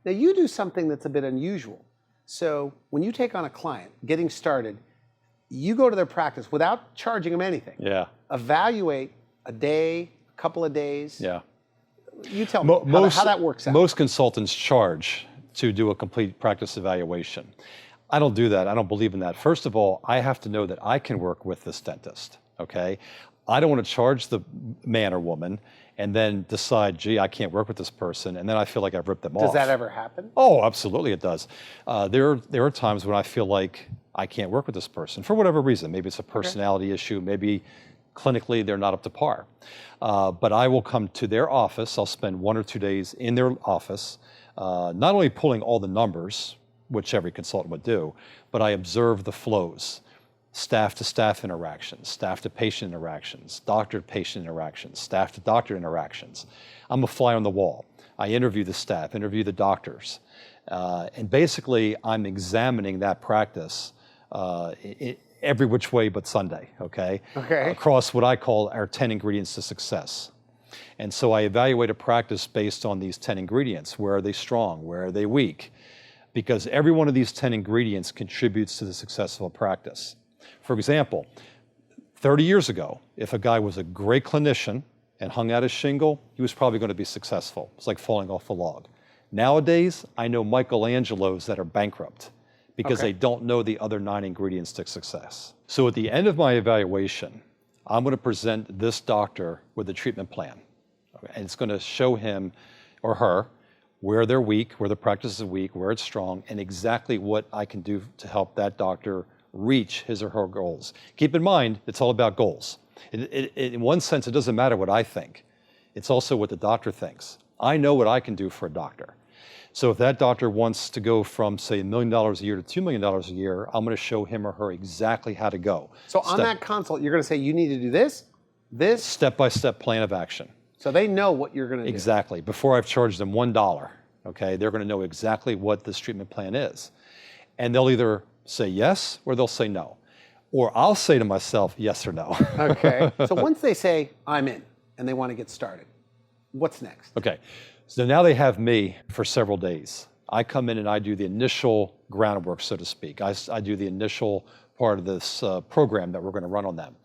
Now you do something that's a bit unusual. So when you take on a client, getting started, you go to their practice without charging them anything. Yeah. Evaluate a day, a couple of days. Yeah. You tell me how that works out. Most consultants charge to do a complete practice evaluation. I don't do that. I don't believe in that. First of all, I have to know that I can work with this dentist, okay? I don't want to charge the man or woman and then decide, gee, I can't work with this person, and then I feel like I've ripped them off. Does that ever happen? Oh, absolutely it does. There are times when I feel like I can't work with this person for whatever reason. Maybe it's a personality issue, maybe clinically they're not up to par. But I will come to their office, I'll spend 1 or 2 days in their office, not only pulling all the numbers, which every consultant would do, but I observe the flows. Staff to staff interactions, staff to patient interactions, doctor to patient interactions, staff to doctor interactions. I'm a fly on the wall. I interview the staff, interview the doctors. And basically I'm examining that practice every which way but Sunday, okay? Across what I call our 10 ingredients to success. And so I evaluate a practice based on these 10 ingredients. Where are they strong? Where are they weak? Because every one of these 10 ingredients contributes to the successful practice. For example, 30 years ago, if a guy was a great clinician and hung out his shingle, he was probably going to be successful. It's like falling off a log. Nowadays, I know Michelangelos that are bankrupt because they don't know the other 9 ingredients to success. So at the end of my evaluation, I'm going to present this doctor with a treatment plan. And it's going to show him or her where they're weak, where the practice is weak, where it's strong, and exactly what I can do to help that doctor reach his or her goals. Keep in mind, it's all about goals. In one sense, it doesn't matter what I think. It's also what the doctor thinks. I know what I can do for a doctor. So if that doctor wants to go from, say, $1 million a year to $2 million a year, I'm going to show him or her exactly how to go. So on that consult, you're going to say, you need to do this. Step-by-step plan of action. So they know what you're going to do. Exactly. Before I've charged them $1, okay, they're going to know exactly what this treatment plan is. And they'll either say yes or they'll say no. Or I'll say to myself, yes or no. Okay. So once they say, I'm in, and they want to get started, what's next? Okay. So now they have me for several days. I come in and I do the initial groundwork, so to speak. I do the initial part of this program that we're going to run on them.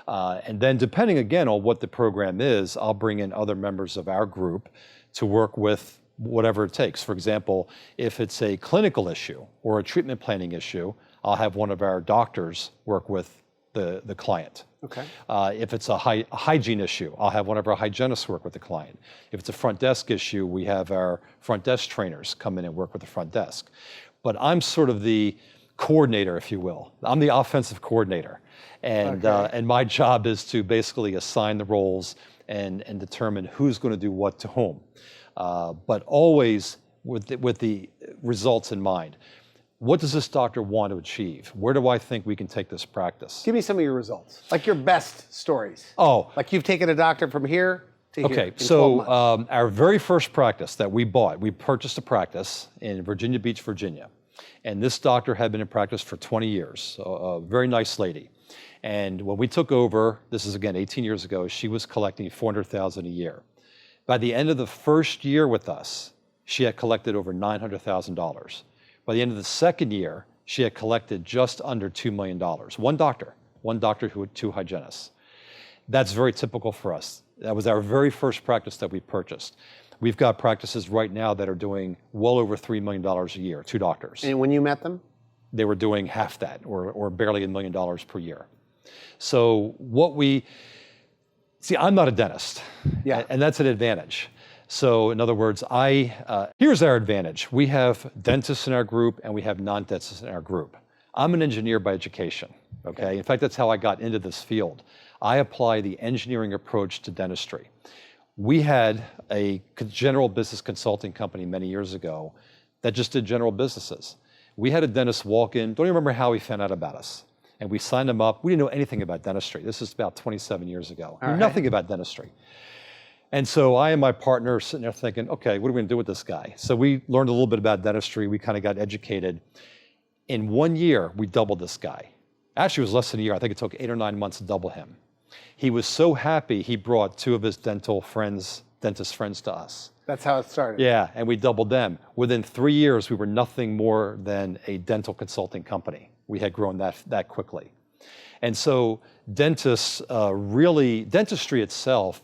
And then depending again on what the program is, I'll bring in other members of our group to work with whatever it takes. For example, if it's a clinical issue or a treatment planning issue, I'll have one of our doctors work with the client. Okay. If it's a hygiene issue, I'll have one of our hygienists work with the client. If it's a front desk issue, we have our front desk trainers come in and work with the front desk. But I'm sort of the coordinator, if you will. I'm the offensive coordinator. And, and my job is to basically assign the roles and determine who's going to do what to whom. But always with the results in mind. What does this doctor want to achieve? Where do I think we can take this practice? Give me some of your results, like your best stories. Oh. Like you've taken a doctor from here to here. Okay, so our very first practice that we bought, we purchased a practice in Virginia Beach, Virginia. And this doctor had been in practice for 20 years, a very nice lady. And when we took over, this is again 18 years ago, she was collecting $400,000 a year. By the end of the first year with us, she had collected over $900,000. By the end of the second year, she had collected just under $2 million. One doctor who had 2 hygienists. That's very typical for us. That was our very first practice that we purchased. We've got practices right now that are doing well over $3 million a year, 2 doctors. And when you met them? They were doing half that, or barely $1 million per year. So I'm not a dentist, and that's an advantage. So in other words, here's our advantage. We have dentists in our group and we have non-dentists in our group. I'm an engineer by education, okay? In fact, that's how I got into this field. I apply the engineering approach to dentistry. We had a general business consulting company many years ago that just did general businesses. We had a dentist walk in, don't even remember how he found out about us. And we signed him up. We didn't know anything about dentistry. This is about 27 years ago. Nothing about dentistry. And so I and my partner sitting there thinking, okay, what are we gonna do with this guy? So we learned a little bit about dentistry. We kind of got educated. In 1 year, we doubled this guy. Actually, it was less than a year. I think it took 8 or 9 months to double him. He was so happy, he brought 2 of his dental friends dentist friends to us. That's how it started. Yeah, and we doubled them. Within 3 years, we were nothing more than a dental consulting company. We had grown that quickly. And so dentists dentistry itself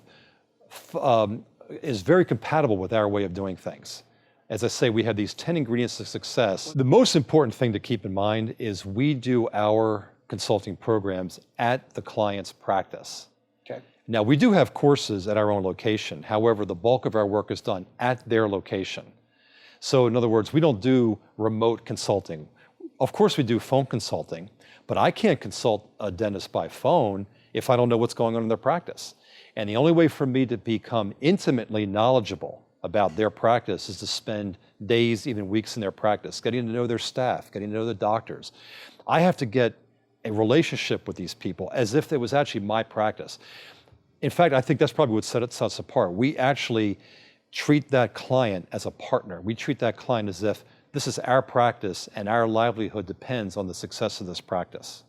is very compatible with our way of doing things. As I say, we have these 10 ingredients to success. The most important thing to keep in mind is we do our consulting programs at the client's practice. Okay. Now, we do have courses at our own location. However, the bulk of our work is done at their location. So in other words, we don't do remote consulting. Of course, we do phone consulting, but I can't consult a dentist by phone if I don't know what's going on in their practice. And the only way for me to become intimately knowledgeable about their practice is to spend days, even weeks in their practice, getting to know their staff, getting to know the doctors. I have to get a relationship with these people as if it was actually my practice. In fact, I think that's probably what sets us apart. We actually treat that client as a partner. We treat that client as if this is our practice and our livelihood depends on the success of this practice.